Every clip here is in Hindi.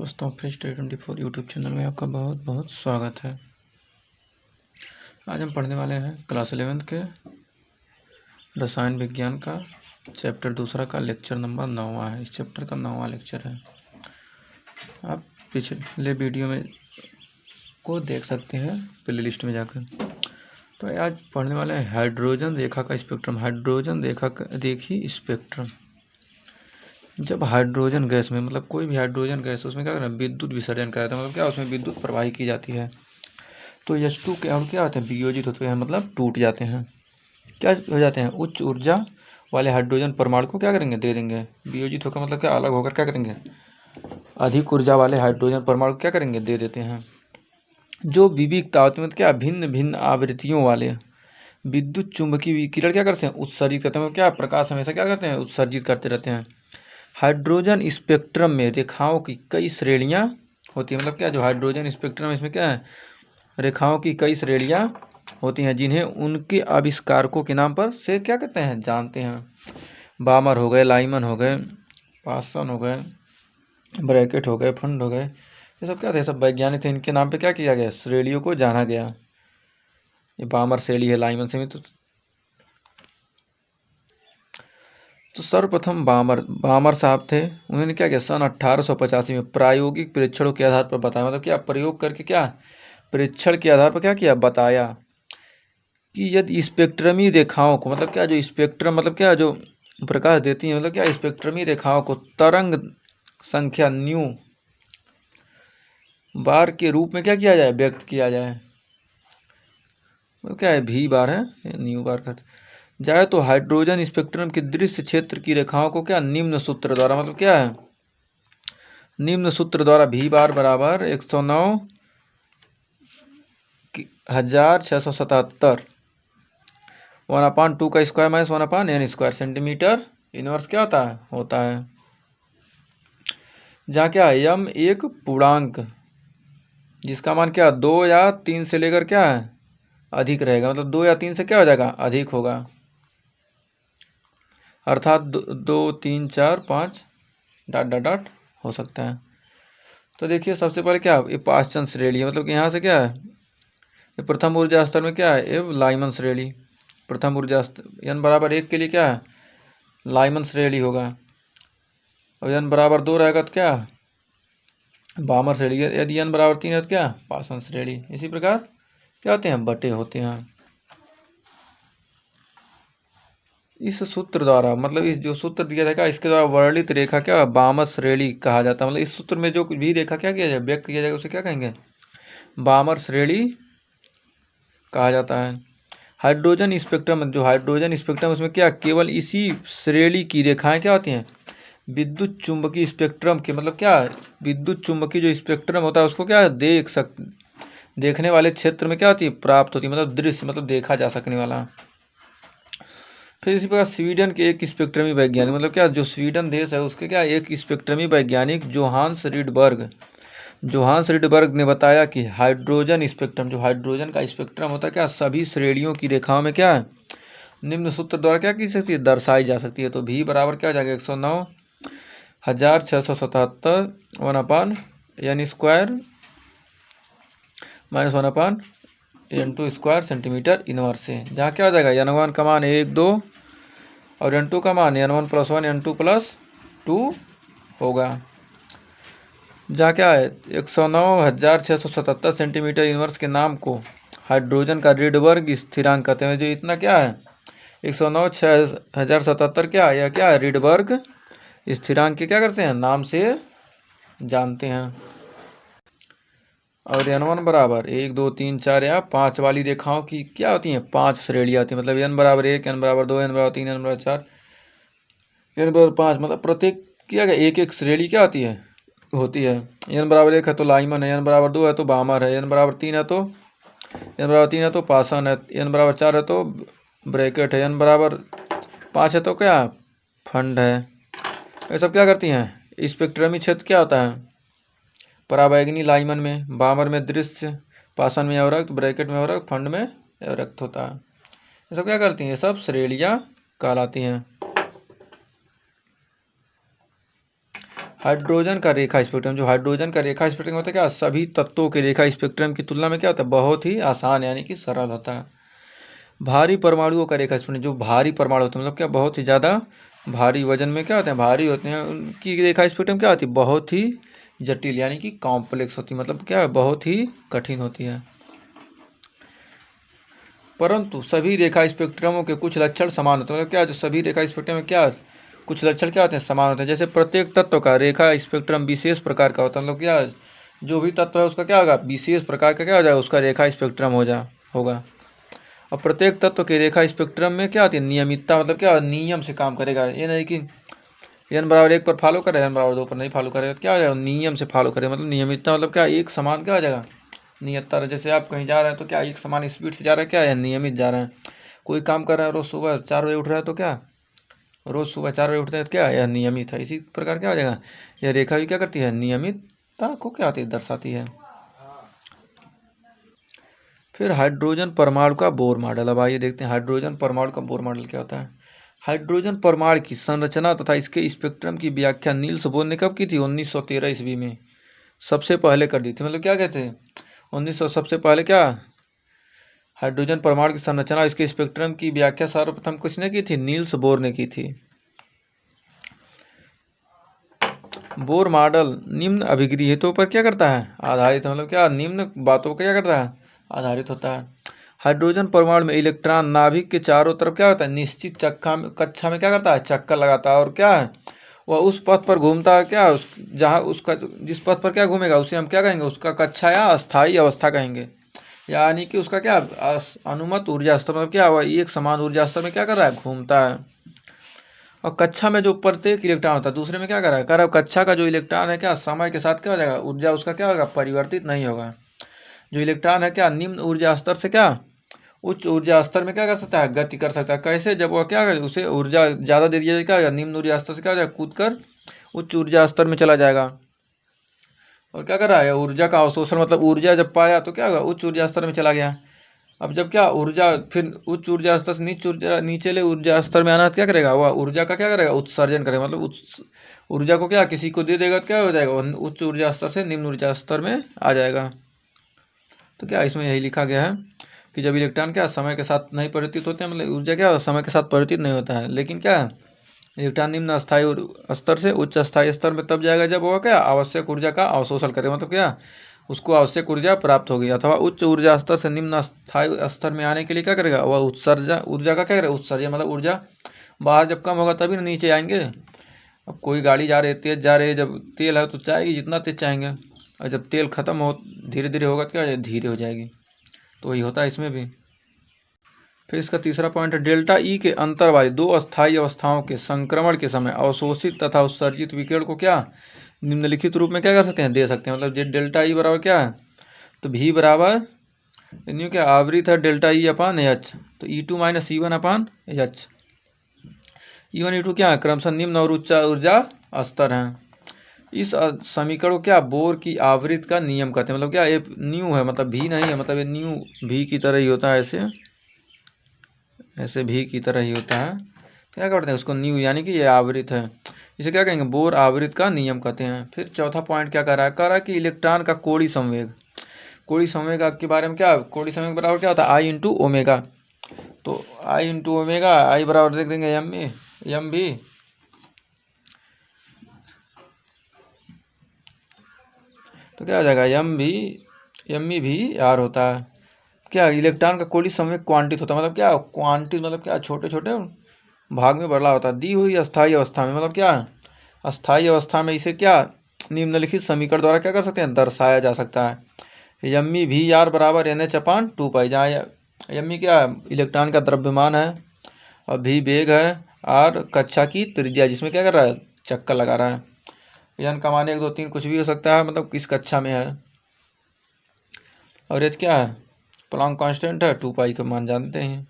दोस्तों फ्री स्टडी 24 यूट्यूब चैनल में आपका बहुत बहुत स्वागत है। आज हम पढ़ने वाले हैं क्लास 11th के रसायन विज्ञान का चैप्टर दूसरा का लेक्चर नंबर 9वां है। इस चैप्टर का 9वां लेक्चर है। आप पिछले वीडियो में को देख सकते हैं प्ले लिस्ट में जाकर। तो आज पढ़ने वाले हैं हाइड्रोजन रेखा का स्पेक्ट्रम। हाइड्रोजन रेखा देखी स्पेक्ट्रम। जब हाइड्रोजन गैस में मतलब कोई भी हाइड्रोजन गैस उसमें क्या करना है, विद्युत विसर्जन कराता है। मतलब क्या उसमें विद्युत प्रवाही की जाती है। तो H2 के अणु क्या होते हैं, वियोजित होते हैं, मतलब टूट जाते हैं। क्या हो जाते हैं, उच्च ऊर्जा वाले हाइड्रोजन परमाणु को क्या करेंगे, दे देंगे। वियोजित होकर मतलब क्या, अलग होकर क्या करेंगे, अधिक ऊर्जा वाले हाइड्रोजन परमाणु क्या करेंगे, दे देते हैं। जो विविध तापमान क्या भिन्न भिन्न आवृत्तियों वाले विद्युत चुंबकीय विकिरण क्या करते हैं, उत्सर्जित करते हैं। क्या प्रकाश हमेशा क्या करते हैं, उत्सर्जित करते रहते हैं। हाइड्रोजन स्पेक्ट्रम में रेखाओं की कई श्रेणियां होती है। मतलब क्या, जो हाइड्रोजन स्पेक्ट्रम इसमें क्या है, रेखाओं की कई श्रेणियां होती हैं, जिन्हें उनके आविष्कारकों के नाम पर से क्या कहते हैं, जानते हैं। बामर हो गए, लाइमन हो गए, पासन हो गए, ब्रैकेट हो गए, फंड हो गए, ये सब क्या थे, सब वैज्ञानिक थे। इनके नाम पे क्या किया गया, श्रेणियों को जाना गया। ये बामर श्रेणी है, लाइमन श्रेणी। तो सर्वप्रथम बामर साहब थे। उन्होंने क्या किया, सन 1885 में प्रायोगिक परीक्षणों के आधार पर बताया। मतलब क्या, प्रयोग करके क्या, परीक्षण के आधार पर क्या किया, बताया कि यदि स्पेक्ट्रमी रेखाओं को, मतलब क्या, जो स्पेक्ट्रम मतलब क्या, जो प्रकाश देती है, मतलब क्या, स्पेक्ट्रमी रेखाओं को तरंग संख्या न्यू बार के रूप में क्या किया जाए, व्यक्त किया जाए। मतलब क्या है, भी बार है, न्यू बार का जाए तो हाइड्रोजन स्पेक्ट्रम के दृश्य क्षेत्र की रेखाओं को क्या, निम्न सूत्र द्वारा, मतलब क्या है, निम्न सूत्र द्वारा भी बार बराबर 109,677 1/2 का square minus 1/n square centimetre inverse क्या होता है। जहाँ क्या है, यम एक पूर्णांक जिसका मान क्या, 2 या 3 से लेकर क्या है, अधिक रहेगा। मतलब 2 या 3 से क्या हो जाएगा, अधिक होगा। अर्थात 2 3 4 5 ... हो सकता है। तो देखिए सबसे पहले क्या, ये पाश्चन श्रेणी है। मतलब कि यहाँ से क्या है, ये प्रथम ऊर्जा स्तर में क्या है, ये लाइमन श्रेणी। प्रथम ऊर्जा स्तर n बराबर 1 के लिए क्या है, लाइमन श्रेणी होगा। और n बराबर 2 रहेगा तो क्या, बामर श्रेणी। यदि n बराबर 3 है तो क्या, पाषाण श्रेणी। इसी प्रकार क्या होते हैं, बटे होते हैं। इस सूत्र द्वारा, मतलब इस जो सूत्र दिया जाएगा, इसके द्वारा वर्णित रेखा क्या, बामर श्रेणी कहा जाता है। मतलब इस सूत्र में जो भी रेखा क्या किया जाए, व्यक्त किया जाएगा, उसे क्या कहेंगे, बामर श्रेणी कहा जाता है। हाइड्रोजन स्पेक्ट्रम, जो हाइड्रोजन स्पेक्ट्रम उसमें क्या, केवल इसी श्रेणी की रेखाएं क्या होती हैं, विद्युत चुंबकीय स्पेक्ट्रम के, मतलब क्या, विद्युत चुंबकीय जो स्पेक्ट्रम होता है उसको क्या, देखने वाले क्षेत्र में क्या होती है, प्राप्त होती है। मतलब दृश्य, मतलब देखा जा सकने वाला। फिर इसी प्रकार स्वीडन के एक स्पेक्ट्रमी वैज्ञानिक, मतलब क्या, जो स्वीडन देश है उसके क्या, एक स्पेक्ट्रमी वैज्ञानिक जोहान्स रिडबर्ग ने बताया कि हाइड्रोजन स्पेक्ट्रम, जो हाइड्रोजन का स्पेक्ट्रम होता है क्या, सभी श्रेणियों की रेखाओं में क्या है, निम्न सूत्र द्वारा क्या की सकती है, दर्शाई जा सकती है। तो भी बराबर क्या हो जाएगा, 109,677 1/n square minus 1/n2 square centimetre inverse से। जहाँ क्या हो जाएगा, n1 का मान 1 2 और n2 का मान n1 + 1 n2 + 2 होगा। जहाँ क्या है, 109,677 सेंटीमीटर इनवर्स के नाम को हाइड्रोजन का रिडबर्ग स्थिरांक कहते हैं। जो इतना क्या है, 109,677 क्या है, यह क्या है, रिडबर्ग स्थिरांक के क्या करते हैं, नाम से जानते हैं। और n1 बराबर 1 2 3 4 या 5 वाली रेखाओं की क्या होती हैं, 5 श्रेणियाँ होती हैं। मतलब n बराबर 1, n बराबर 2, n बराबर 3, n बराबर 4, n बराबर 5, मतलब प्रत्येक क्या है, एक एक श्रेणी क्या होती है, n बराबर 1 है तो लाइमन है, n बराबर 2 है तो बामर है, n बराबर 3 है तो पासन है, n बराबर 4 है तो ब्रैकेट है, n बराबर 5 है तो क्या, फंड है। ये सब क्या करती हैं, स्पेक्ट्रमी क्षेत्र क्या होता है, पराबैंगनी लाइमन में, बामर में दृश्य, पाषाण में अवरक्त, ब्रैकेट में अवरक्त, फंड में अवरक्त होता है। ये सब क्या करती हैं, ये सब श्रेणियाँ कहलाती हैं। हाइड्रोजन का रेखा स्पेक्ट्रम, जो हाइड्रोजन का रेखा स्पेक्ट्रम होता है क्या, सभी तत्वों के रेखा स्पेक्ट्रम की तुलना में क्या होता है, बहुत ही आसान यानी कि सरल होता है। भारी परमाणुओं का रेखा स्पेक्ट्रम, जो भारी परमाणु होते हैं मतलब क्या, बहुत ही ज़्यादा भारी वजन में क्या होते हैं, भारी होते हैं, उनकी रेखा स्पेक्ट्रम क्या होती है, बहुत ही जटिल यानी कि कॉम्प्लेक्स होती है, मतलब क्या, बहुत ही कठिन होती है। परंतु सभी रेखा स्पेक्ट्रमों के कुछ लक्षण समान होते हैं, मतलब क्या, जो सभी रेखा स्पेक्ट्रम में क्या कुछ लक्षण क्या होते हैं, समान होते हैं। जैसे प्रत्येक तत्व का रेखा स्पेक्ट्रम विशेष प्रकार का होता है, मतलब क्या, जो भी तत्व है उसका क्या होगा, विशेष प्रकार का क्या हो जाएगा, उसका रेखा स्पेक्ट्रम होगा। और प्रत्येक तत्व के रेखा स्पेक्ट्रम में क्या होती है, नियमितता, मतलब क्या, नियम से काम करेगा। ये नहीं कि n=1 पर फॉलो करे, n=2 पर नहीं फॉलो करेगा, तो क्या हो जाएगा, नियम से फॉलो करे, मतलब नियमितता मतलब क्या, एक समान क्या हो जाएगा, नियतता। जैसे आप कहीं जा रहे हैं तो क्या एक समान स्पीड से जा रहे हैं, क्या है, नियमित जा रहे हैं। कोई काम कर रहा है, रोज सुबह 4 बजे उठ रहा है तो क्या, रोज सुबह 4 बजे उठते हैं तो क्या, यह नियमित है। इसी प्रकार क्या हो जाएगा, यह रेखा भी क्या करती है, नियमितता को क्या होती है, दर्शाती है। फिर हाइड्रोजन परमाणु का बोर मॉडल। अब आइए देखते हैं हाइड्रोजन परमाणु का बोर मॉडल क्या होता है। हाइड्रोजन परमाणु की संरचना तथा इसके स्पेक्ट्रम की व्याख्या नील्स बोर ने कब की थी, 1913 ईस्वी में सबसे पहले कर दी थी। मतलब क्या कहते हैं, 1900 सबसे पहले क्या, हाइड्रोजन परमाणु की संरचना इसके स्पेक्ट्रम की व्याख्या सर्वप्रथम किसने की थी, नील्स बोर ने की थी। बोर मॉडल निम्न अभिगृहितों पर क्या करता है, आधारित, मतलब क्या, निम्न बातों पर क्या करता है, आधारित होता है। हाइड्रोजन परमाणु में इलेक्ट्रॉन नाभिक के चारों तरफ क्या होता है, निश्चित कक्षा में क्या करता है, चक्कर लगाता है, और क्या है, वह उस पथ पर घूमता है, क्या जहाँ उसका जिस पथ पर क्या घूमेगा उसे हम क्या कहेंगे, उसका कक्षा या अस्थायी अवस्था कहेंगे। यानी कि उसका क्या, अनुमत ऊर्जा स्तर, मतलब क्या, वह एक समान ऊर्जा स्तर में क्या कर रहा है, घूमता है। और कक्षा में जो प्रत्येक इलेक्ट्रॉन होता है दूसरे में क्या कर रहा है, कक्षा का जो इलेक्ट्रॉन है क्या, समय के साथ क्या हो जाएगा, ऊर्जा उसका क्या होगा, परिवर्तित नहीं होगा। जो इलेक्ट्रॉन है क्या, निम्न ऊर्जा स्तर से क्या उच्च ऊर्जा स्तर में क्या कर सकता है, गति कर सकता है। कैसे, जब वह क्या करे, उसे ऊर्जा ज़्यादा दे दिया जाए, क्या होगा, निम्न ऊर्जा स्तर से क्या हो जाएगा, कूद कर उच्च ऊर्जा स्तर में चला जाएगा। और क्या कर रहा है, ऊर्जा का अवशोषण, मतलब ऊर्जा जब पाया तो क्या होगा, उच्च ऊर्जा स्तर में चला गया। अब जब क्या ऊर्जा फिर उच्च ऊर्जा स्तर से नीचले ऊर्जा स्तर में आना, तो क्या करेगा, वह ऊर्जा का क्या करेगा, उत्सर्जन करेगा, मतलब ऊर्जा को क्या किसी को दे देगा तो क्या हो जाएगा, उच्च ऊर्जा स्तर से निम्न ऊर्जा स्तर में आ जाएगा। तो क्या इसमें यही लिखा गया है कि जब इलेक्ट्रॉन क्या समय के साथ नहीं परिवर्तित होते हैं, मतलब ऊर्जा क्या समय के साथ परिवर्तित नहीं होता है, लेकिन क्या इलेक्ट्रॉन निम्न अस्थायी स्तर से उच्च अस्थायी स्तर में तब जाएगा जब वह क्या आवश्यक ऊर्जा का अवशोषण करे, मतलब क्या उसको आवश्यक ऊर्जा प्राप्त होगी, अथवा उच्च ऊर्जा स्तर से निम्न अस्थायी स्तर में आने के लिए क्या करेगा, वह उत्सर्जन, ऊर्जा का क्या करेगा, उत्सर्जन, मतलब ऊर्जा बाहर जब कम होगा तभी ना नीचे आएंगे। अब कोई गाड़ी जा रही है, तेज जा रही है, जब तेल है तो जाएगी जितना तेज चाहेंगे, और जब तेल खत्म हो धीरे धीरे होगा तो क्या धीरे हो जाएगी। तो वही होता है इसमें भी। फिर इसका तीसरा पॉइंट है, डेल्टा ई के अंतर वाली दो अस्थायी अवस्थाओं के संक्रमण के समय अवशोषित तथा उत्सर्जित विकिरण को क्या निम्नलिखित रूप में क्या कर सकते हैं, दे सकते हैं। मतलब डेल्टा ई बराबर क्या है, तो भी बराबर न्यू क्या आवृत है डेल्टा ई अपान एच, तो E2 माइनस E1 अपान एच। E1 E2 क्या है, क्रमशः निम्न और उच्च ऊर्जा स्तर हैं। इस समीकरण को क्या बोर की आवृत्ति का नियम कहते हैं। मतलब क्या ये न्यू है, मतलब भी नहीं है, मतलब ये न्यू भी की तरह ही होता है, ऐसे भी की तरह ही होता है। तो क्या करते हैं उसको न्यू, यानी कि ये आवृत है, इसे क्या कहेंगे, बोर आवृत का नियम कहते हैं। फिर चौथा पॉइंट क्या कह रहा है कि इलेक्ट्रॉन का कोणीय संवेग, कोणीय संवेग के बारे में क्या, कोणीय संवेग बराबर क्या होता है, आई इंटू ओमेगा। तो आई इंटू ओमेगा, आई बराबर देख देंगे एम भी, तो क्या हो जाएगा एम भी आर होता है। क्या इलेक्ट्रॉन का कोणीय संवेग क्वांटित होता है, मतलब क्या क्वांटित, मतलब क्या छोटे छोटे भाग में बढ़ा होता है। दी हुई अस्थायी अवस्था में, मतलब क्या अस्थायी अवस्था में इसे क्या निम्नलिखित समीकरण द्वारा क्या कर सकते हैं, दर्शाया जा सकता है। यम्मी भी आर बराबर NH अपान 2 पाई, जहाँ यम्मी क्या इलेक्ट्रॉन का द्रव्यमान है, और भी वेग है, आर कक्षा की त्रिज्या जिसमें क्या कर रहा है, चक्कर लगा रहा है। एन का मान 1 2 3 कुछ भी हो सकता है, मतलब किस कक्षा में है। और एच क्या है, प्लैंक कांस्टेंट है, 2 पाई का मान जानते हैं।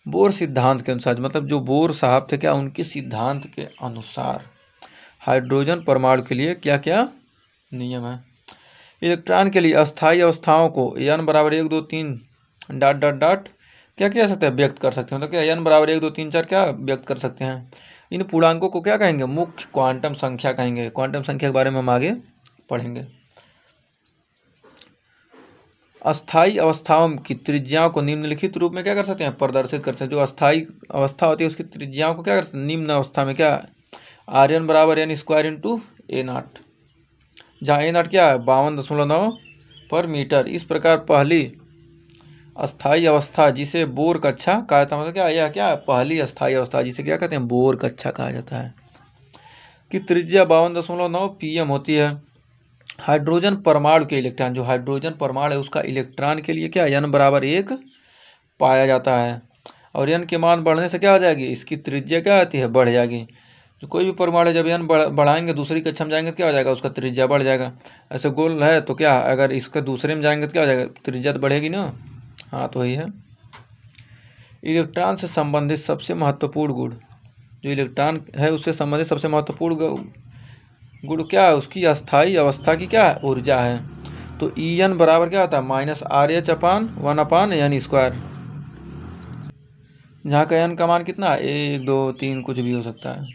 बोर सिद्धांत के अनुसार, मतलब जो बोर साहब थे क्या उनके सिद्धांत के अनुसार हाइड्रोजन परमाणु के लिए क्या क्या नियम है। इलेक्ट्रॉन के लिए अस्थायी अवस्थाओं को n बराबर 1 2 3 डॉट क्या कह सकते हैं, व्यक्त कर सकते हैं। मतलब क्या n बराबर 1 2 3 4 क्या व्यक्त कर सकते हैं। इन पूर्णांकों को क्या कहेंगे? मुख्य क्वांटम संख्या कहेंगे। क्वांटम संख्या के बारे में हम आगे पढ़ेंगे। अस्थाई अवस्थाओं की त्रिज्याओं को निम्नलिखित रूप में क्या कर सकते हैं? प्रदर्शित कर सकते हैं। जो अस्थाई अवस्था होती है उसकी त्रिज्याओं को क्या कर सकते हैं? निम्न अवस्था में क्या? आर्यन बराबर n स्क्वायर इंटू A0, जहाँ A0 क्या है? 52.9 पर मीटर। इस प्रकार पहली अस्थाई अवस्था जिसे बोर कक्षा कहा जाता है, मतलब क्या? यह क्या? पहली अस्थाई अवस्था जिसे क्या कहते हैं? बोर कक्षा कहा जाता है, कि त्रिज्या 52.9 pm होती है। हाइड्रोजन परमाणु के इलेक्ट्रॉन, जो हाइड्रोजन परमाणु है उसका इलेक्ट्रॉन के लिए क्या? n बराबर 1 पाया जाता है। और n के मान बढ़ने से क्या हो जाएगी? इसकी त्रिज्या क्या आती है? बढ़ जाएगी। जो कोई भी परमाणु जब n बढ़ाएंगे दूसरी कक्षा में जाएंगे तो क्या हो जाएगा? उसका त्रिज्या बढ़ जाएगा। ऐसे गोल है तो क्या, अगर इसके दूसरे में जाएंगे तो क्या हो जाएगा? त्रिज्या तो बढ़ेगी ना। हाँ, तो वही है। इलेक्ट्रॉन से संबंधित सबसे महत्वपूर्ण गुण, जो इलेक्ट्रॉन है उससे संबंधित सबसे महत्वपूर्ण गुण क्या है? उसकी अस्थाई अवस्था की क्या है? ऊर्जा है। तो En बराबर क्या होता है? -RH/1/n², जहाँ का n का मान कितना है? 1 2 3 कुछ भी हो सकता है।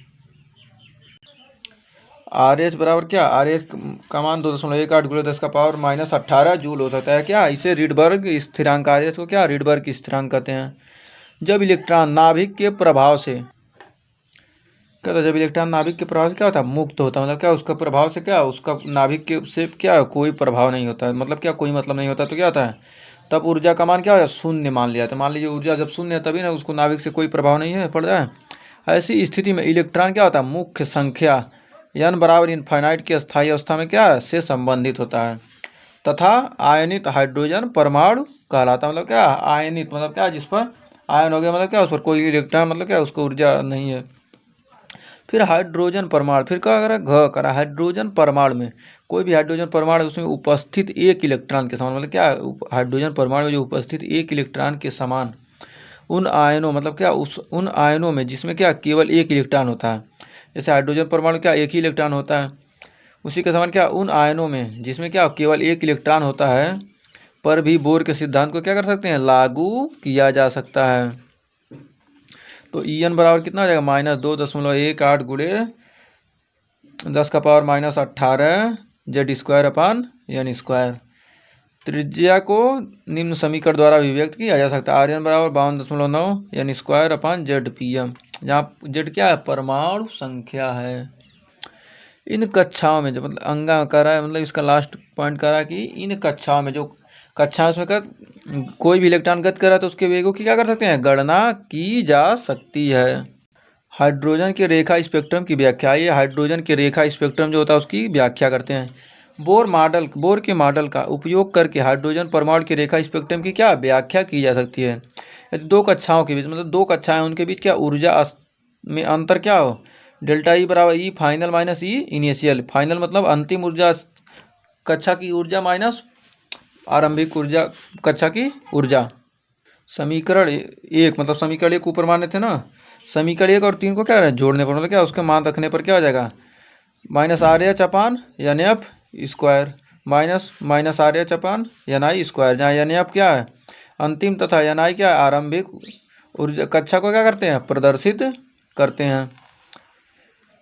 RH बराबर क्या? RH का मान 2.18 × 10⁻⁻18 जूल हो सकता है। क्या? इसे रीडबर्ग स्थिरांक, RH को क्या? रीडबर्ग स्थिरांक कहते हैं। जब इलेक्ट्रॉन नाभिक के प्रभाव से क्या होता है? जब इलेक्ट्रॉन नाभिक के प्रभाव से क्या होता है? मुक्त होता है। मतलब क्या? उसका प्रभाव से क्या? उसका नाभिक के से क्या कोई प्रभाव नहीं होता है, मतलब क्या? कोई मतलब नहीं होता। तो क्या होता है? तब ऊर्जा का मान क्या होता है? शून्य मान लिया। तो मान लीजिए ऊर्जा जब शून्य है तभी ना उसको नाभिक से कोई प्रभाव नहीं है पड़ रहा है। ऐसी स्थिति में इलेक्ट्रॉन क्या होता है? मुख्य संख्या n बराबर इनफाइनाइट की अस्थायी अवस्था में क्या से संबंधित होता है, तथा आयनित हाइड्रोजन परमाणु कहलाता है। मतलब क्या? आयनित मतलब क्या? जिस पर आयन हो गया, मतलब क्या? उस पर कोई इलेक्ट्रॉन, मतलब क्या? उसको ऊर्जा नहीं है। फिर हाइड्रोजन परमाणु, फिर क्या करा? करा हाइड्रोजन परमाणु में, कोई भी हाइड्रोजन परमाणु उसमें उपस्थित एक इलेक्ट्रॉन के समान, मतलब क्या? हाइड्रोजन परमाणु में जो उपस्थित एक इलेक्ट्रॉन के समान उन आयनों, मतलब क्या? उन आयनों में जिसमें क्या केवल एक इलेक्ट्रॉन होता है। जैसे हाइड्रोजन परमाणु क्या एक ही इलेक्ट्रॉन होता है, उसी के समान क्या उन आयनों में जिसमें क्या केवल एक इलेक्ट्रॉन होता है पर भी बोर के सिद्धांत को क्या कर सकते हैं? लागू किया जा सकता है। तो En बराबर कितना हो जाएगा? -2.18 × 10⁻⁻18 Z²/n²। त्रिज्या को निम्न समीकरण द्वारा अभिव्यक्त किया जा सकता है। Rn बराबर 52.9 n²/Zpm, जहाँ Z क्या है? परमाणु संख्या है। इन कक्षाओं में जो, मतलब अंगा कर रहा है, मतलब इसका लास्ट पॉइंट कर रहा है कि इन कक्षाओं में जो कक्षा उसमें कर कोई भी इलेक्ट्रॉन गति कर रहा है तो उसके वेगों की क्या कर सकते हैं? गणना की जा सकती है। हाइड्रोजन के रेखा स्पेक्ट्रम की व्याख्या, ये हाइड्रोजन के रेखा स्पेक्ट्रम जो होता है उसकी व्याख्या करते हैं। बोर के मॉडल का उपयोग करके हाइड्रोजन परमाणु के रेखा स्पेक्ट्रम की क्या व्याख्या की जा सकती है? यदि दो कक्षाओं के बीच, मतलब दो कक्षाएं उनके बीच क्या ऊर्जा में अंतर क्या हो? डेल्टा ई बराबर E final minus E initial. Final मतलब अंतिम ऊर्जा कक्षा की ऊर्जा माइनस आरंभिक ऊर्जा कक्षा की ऊर्जा। समीकरण 1, मतलब समीकरण 1 ऊपर माने थे ना, समीकरण 1 और 3 को क्या है? जोड़ने पर, मतलब क्या उसके मान रखने पर क्या हो जाएगा? -RH/NF² -RH/NI², जहाँ NF क्या है? अंतिम तथा NI क्या है? आरंभिक ऊर्जा कक्षा को क्या करते हैं? प्रदर्शित करते हैं।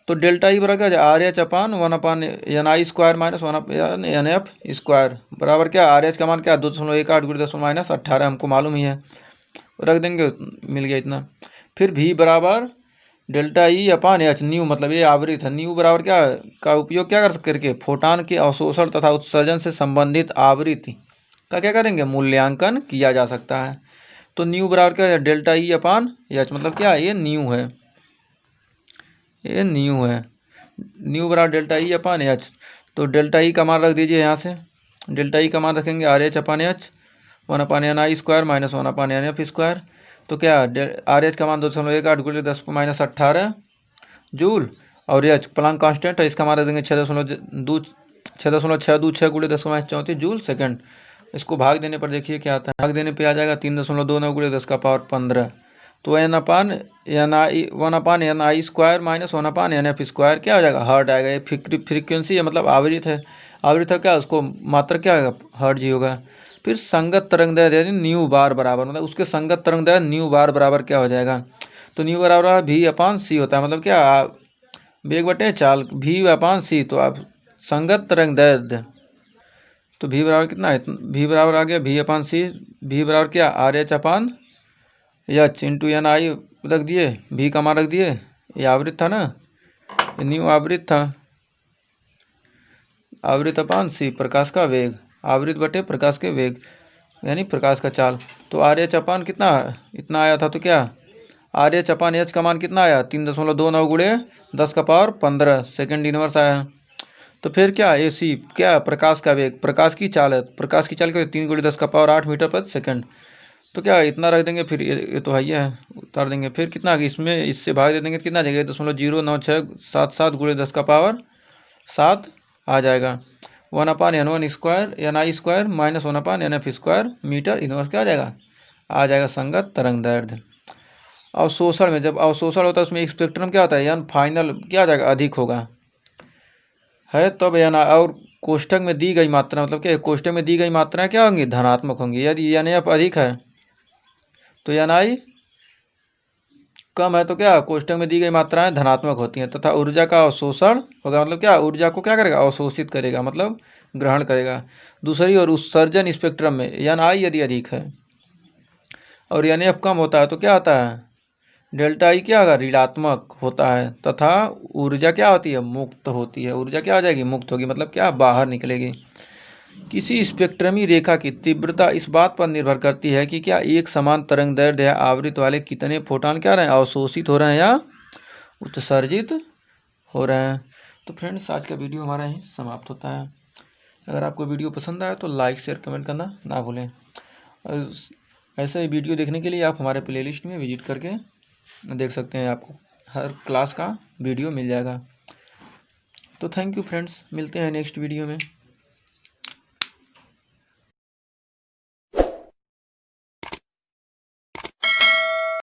तो डेल्टा ई बराबर क्या है? RH/1/NI² - 1/NF² बराबर क्या? RH का मान क्या? 2.18 × 10⁻⁻18 हमको मालूम ही है, रख देंगे, मिल गया इतना। फिर V बराबर डेल्टा E/H, न्यू मतलब ये आवृत्त है। न्यू बराबर क्या का उपयोग क्या करके? फोटॉन के अवशोषण तथा उत्सर्जन से संबंधित आवृत्ति का क्या करेंगे? मूल्यांकन किया जा सकता है। तो न्यू बराबर क्या है? डेल्टा E/H, मतलब क्या? ये न्यू है, ये न्यू है। न्यू बराबर डेल्टा E/H। तो डेल्टा ई का मान रख दीजिए यहाँ से, डेल्टा ई का मान रखेंगे RH/H 1/NI² - 1/NF²। तो क्या RH का मान 2.18 × 10⁻⁻18 जूल, और H प्लांक कांस्टेंट है, इसका मान रख देंगे 6.626 × 10⁻34 जूल सेकंड। इसको भाग देने पर देखिए क्या आता है, भाग देने पे आ जाएगा 3.29 × 10⁻15। तो n/ni 1/ni² - 1/NF² क्या हो जाएगा? हर्ट आएगा। ये फ्रीक्वेंसी है, मतलब आवृत्त है। आवृत्त है क्या? उसको मात्रा क्या होगा? हर्ट्ज ही होगा। फिर संगत तरंग दैर्ध्य यानी न्यू बार बराबर, मतलब उसके संगत तरंग दैर्ध्य न्यू बार बराबर क्या हो जाएगा? तो न्यू बराबर भी अपान सी होता है, मतलब क्या वेग बटे चाल भी अपान सी। तो आप संगत तरंग दैर्ध्य, तो भी बराबर कितना है, भी बराबर आ गया भी अपान सी। भी बराबर क्या आर एच अपान एच इंटू एन आई रख दिए, भी का मान रख दिए, ये आवृत था ना, ये न्यू आवृत था, आवृत अपान सी प्रकाश का वेग, आवृत बटे प्रकाश के वेग यानी प्रकाश का चाल। तो आर एच अपान कितना इतना आया था, तो क्या आर एच अपान एच का मान कितना आया 3.29 गुणे 10 का पावर 15 सेकेंड इनवर्स आया। तो फिर क्या ए सी क्या प्रकाश का वेग, प्रकाश की चाल है, प्रकाश की चाल क्या 3 गुणे 10 का पावर 8 मीटर प्रति सेकंड। तो क्या इतना रख देंगे, फिर ये तो है ही है, उतार देंगे। फिर कितना इसमें इससे भाग दे देंगे, कितना जाएगा 0.0967 गुणे 10 का पावर 7 आ जाएगा। 1/n1 square N I square minus 1/nf square metre inverse क्या आ जाएगा, आ जाएगा संगत तरंग दैर्ध्य। अवशोषण में जब अवशोषण होता है उसमें स्पेक्ट्रम क्या होता है, यानी फाइनल क्या आ जाएगा अधिक होगा है तब एन आई, और कोष्ठक में दी गई मात्रा मतलब क्या कोष्ठक में दी गई मात्राएं क्या होंगी धनात्मक होंगी। यदि एन एफ अधिक है तो एन आई कम है तो क्या कोष्ठक में दी गई मात्राएं धनात्मक होती हैं, तथा ऊर्जा का अवशोषण होगा मतलब क्या ऊर्जा को क्या करेगा अवशोषित करेगा मतलब ग्रहण करेगा। दूसरी ओर उत्सर्जन स्पेक्ट्रम में एन आई यदि अधिक है और एन एफ कम होता है तो क्या होता है डेल्टा आई क्या होगा ऋणात्मक होता है, तथा ऊर्जा क्या होती है मुक्त होती है। ऊर्जा क्या हो जाएगी मुक्त होगी मतलब क्या बाहर निकलेगी। किसी स्पेक्ट्रमी रेखा की तीव्रता इस बात पर निर्भर करती है कि क्या एक समान तरंग दैर्ध्य या आवृत्ति वाले कितने फोटॉन क्या रहे हैं अवशोषित हो रहे हैं या उत्सर्जित हो रहे हैं। तो फ्रेंड्स आज का वीडियो हमारा यहीं समाप्त होता है। अगर आपको वीडियो पसंद आया तो लाइक शेयर कमेंट करना ना भूलें। ऐसे ही वीडियो देखने के लिए आप हमारे प्लेलिस्ट में विजिट करके देख सकते हैं, आपको हर क्लास का वीडियो मिल जाएगा। तो थैंक यू फ्रेंड्स, मिलते हैं नेक्स्ट वीडियो में।